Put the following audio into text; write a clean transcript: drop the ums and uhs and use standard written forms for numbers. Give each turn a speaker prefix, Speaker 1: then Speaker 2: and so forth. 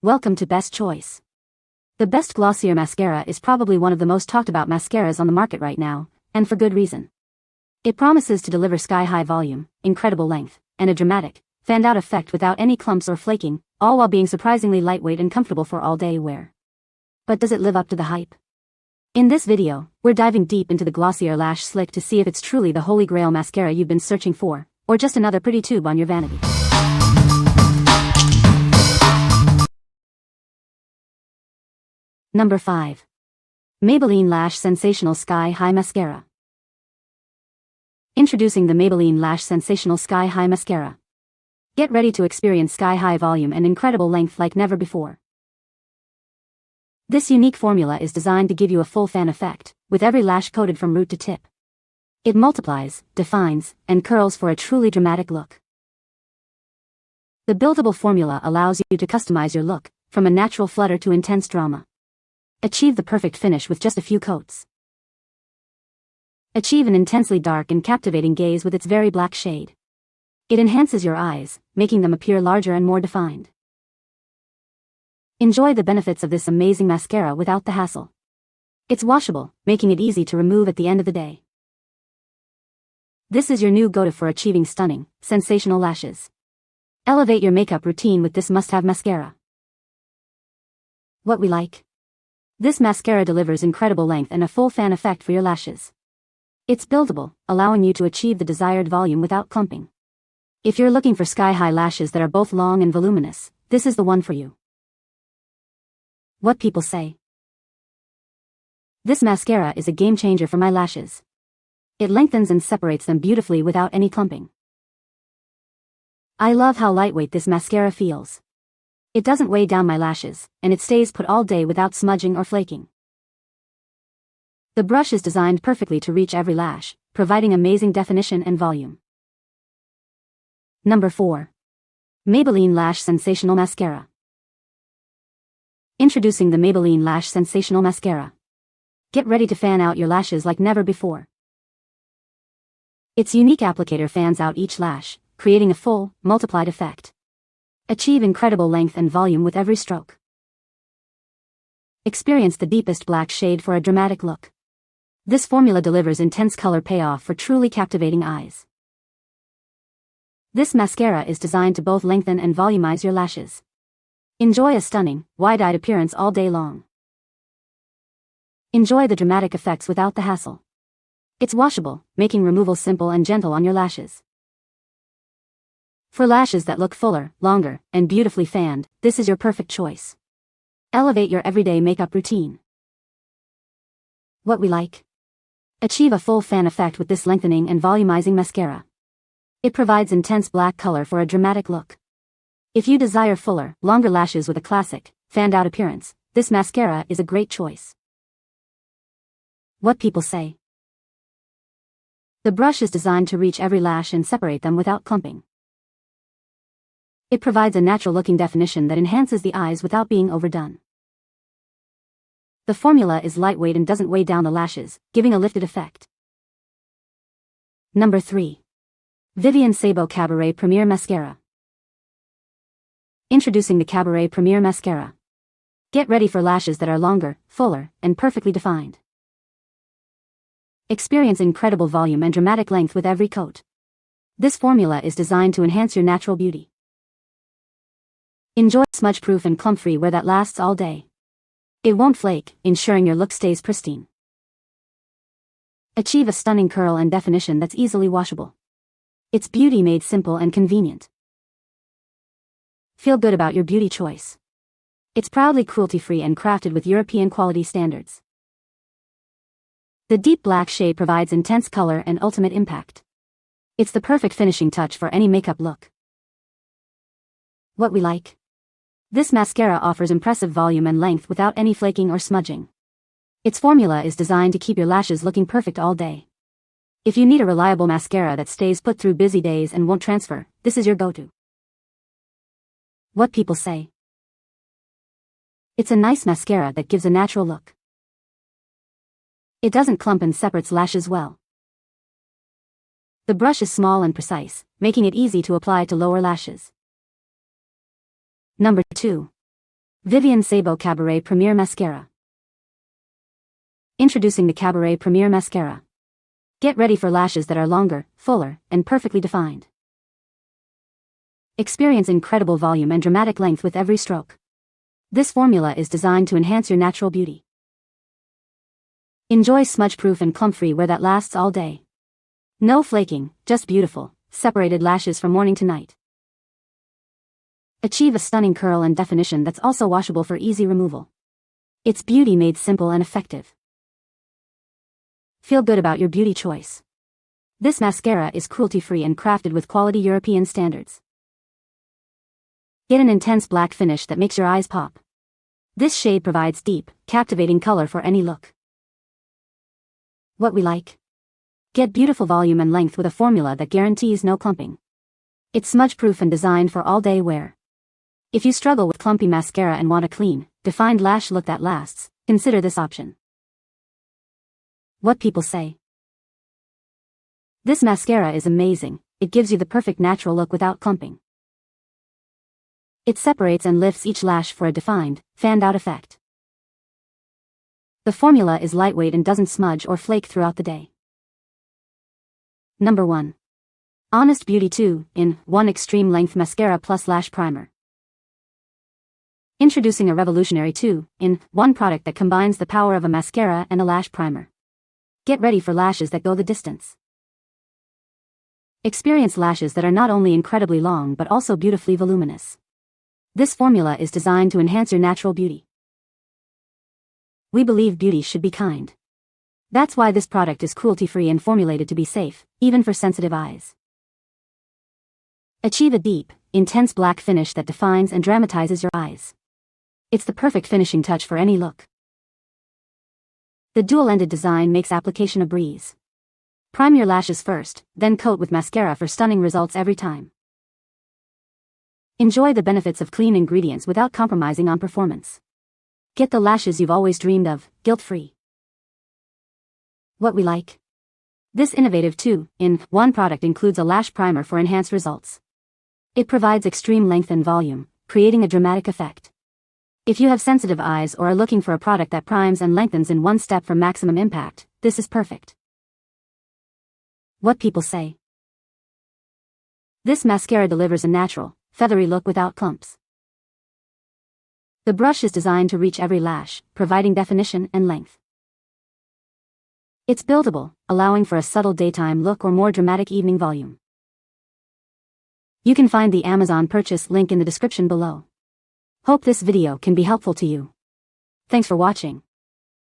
Speaker 1: Welcome to Best Choice. The best Glossier Mascara is probably one of the most talked about mascaras on the market right now, and for good reason. It promises to deliver sky-high volume, incredible length, and a dramatic, fanned-out effect without any clumps or flaking, all while being surprisingly lightweight and comfortable for all-day wear. But does it live up to the hype? In this video, we're diving deep into the Glossier Lash Slick to see if it's truly the holy grail mascara you've been searching for, or just another pretty tube on your vanity. Number 5. Maybelline Lash Sensational Sky High Mascara. Introducing the Maybelline Lash Sensational Sky High Mascara. Get ready to experience sky-high volume and incredible length like never before. This unique formula is designed to give you a full fan effect, with every lash coated from root to tip. It multiplies, defines, and curls for a truly dramatic look. The buildable formula allows you to customize your look, from a natural flutter to intense drama. Achieve the perfect finish with just a few coats. Achieve an intensely dark and captivating gaze with its very black shade. It enhances your eyes, making them appear larger and more defined. Enjoy the benefits of this amazing mascara without the hassle. It's washable, making it easy to remove at the end of the day. This is your new go-to for achieving stunning, sensational lashes. Elevate your makeup routine with this must-have mascara. What we like. This mascara delivers incredible length and a full fan effect for your lashes. It's buildable, allowing you to achieve the desired volume without clumping. If you're looking for sky-high lashes that are both long and voluminous, this is the one for you. What people say. This mascara is a game changer for my lashes. It lengthens and separates them beautifully without any clumping. I love how lightweight this mascara feels. It doesn't weigh down my lashes, and it stays put all day without smudging or flaking. The brush is designed perfectly to reach every lash, providing amazing definition and volume. Number 4. Maybelline Lash Sensational Mascara. Introducing the Maybelline Lash Sensational Mascara. Get ready to fan out your lashes like never before. Its unique applicator fans out each lash, creating a full, multiplied effect. Achieve incredible length and volume with every stroke. Experience the deepest black shade for a dramatic look. This formula delivers intense color payoff for truly captivating eyes. This mascara is designed to both lengthen and volumize your lashes. Enjoy a stunning, wide-eyed appearance all day long. Enjoy the dramatic effects without the hassle. It's washable, making removal simple and gentle on your lashes. For lashes that look fuller, longer, and beautifully fanned, this is your perfect choice. Elevate your everyday makeup routine. What we like. Achieve a full fan effect with this lengthening and volumizing mascara. It provides intense black color for a dramatic look. If you desire fuller, longer lashes with a classic, fanned-out appearance, this mascara is a great choice. What people say. The brush is designed to reach every lash and separate them without clumping. It provides a natural-looking definition that enhances the eyes without being overdone. The formula is lightweight and doesn't weigh down the lashes, giving a lifted effect. Number 3. Vivienne Sabó Cabaret Premier Mascara. Introducing the Cabaret Premier Mascara. Get ready for lashes that are longer, fuller, and perfectly defined. Experience incredible volume and dramatic length with every coat. This formula is designed to enhance your natural beauty. Enjoy smudge-proof and clump-free wear that lasts all day. It won't flake, ensuring your look stays pristine. Achieve a stunning curl and definition that's easily washable. It's beauty made simple and convenient. Feel good about your beauty choice. It's proudly cruelty-free and crafted with European quality standards. The deep black shade provides intense color and ultimate impact. It's the perfect finishing touch for any makeup look. What we like. This mascara offers impressive volume and length without any flaking or smudging. Its formula is designed to keep your lashes looking perfect all day. If you need a reliable mascara that stays put through busy days and won't transfer, this is your go-to. What people say. It's a nice mascara that gives a natural look. It doesn't clump and separates lashes well. The brush is small and precise, making it easy to apply to lower lashes. Number 2. Vivienne Sabó Cabaret Premier Mascara. Introducing the Cabaret Premier Mascara. Get ready for lashes that are longer, fuller, and perfectly defined. Experience incredible volume and dramatic length with every stroke. This formula is designed to enhance your natural beauty. Enjoy smudge-proof and clump-free wear that lasts all day. No flaking, just beautiful, separated lashes from morning to night. Achieve a stunning curl and definition that's also washable for easy removal. It's beauty made simple and effective. Feel good about your beauty choice. This mascara is cruelty-free and crafted with quality European standards. Get an intense black finish that makes your eyes pop. This shade provides deep, captivating color for any look. What we like? Get beautiful volume and length with a formula that guarantees no clumping. It's smudge-proof and designed for all-day wear. If you struggle with clumpy mascara and want a clean, defined lash look that lasts, consider this option. What people say. This mascara is amazing. It gives you the perfect natural look without clumping. It separates and lifts each lash for a defined, fanned-out effect. The formula is lightweight and doesn't smudge or flake throughout the day. Number 1. Honest Beauty 2-in-1 Extreme Length Mascara Plus Lash Primer. Introducing a revolutionary 2-in-1 product that combines the power of a mascara and a lash primer. Get ready for lashes that go the distance. Experience lashes that are not only incredibly long but also beautifully voluminous. This formula is designed to enhance your natural beauty. We believe beauty should be kind. That's why this product is cruelty-free and formulated to be safe, even for sensitive eyes. Achieve a deep, intense black finish that defines and dramatizes your eyes. It's the perfect finishing touch for any look. The dual-ended design makes application a breeze. Prime your lashes first, then coat with mascara for stunning results every time. Enjoy the benefits of clean ingredients without compromising on performance. Get the lashes you've always dreamed of, guilt-free. What we like? This innovative 2-in-1 product includes a lash primer for enhanced results. It provides extreme length and volume, creating a dramatic effect. If you have sensitive eyes or are looking for a product that primes and lengthens in one step for maximum impact, this is perfect. What people say. This mascara delivers a natural, feathery look without clumps. The brush is designed to reach every lash, providing definition and length. It's buildable, allowing for a subtle daytime look or more dramatic evening volume. You can find the Amazon purchase link in the description below. Hope this video can be helpful to you. Thanks for watching.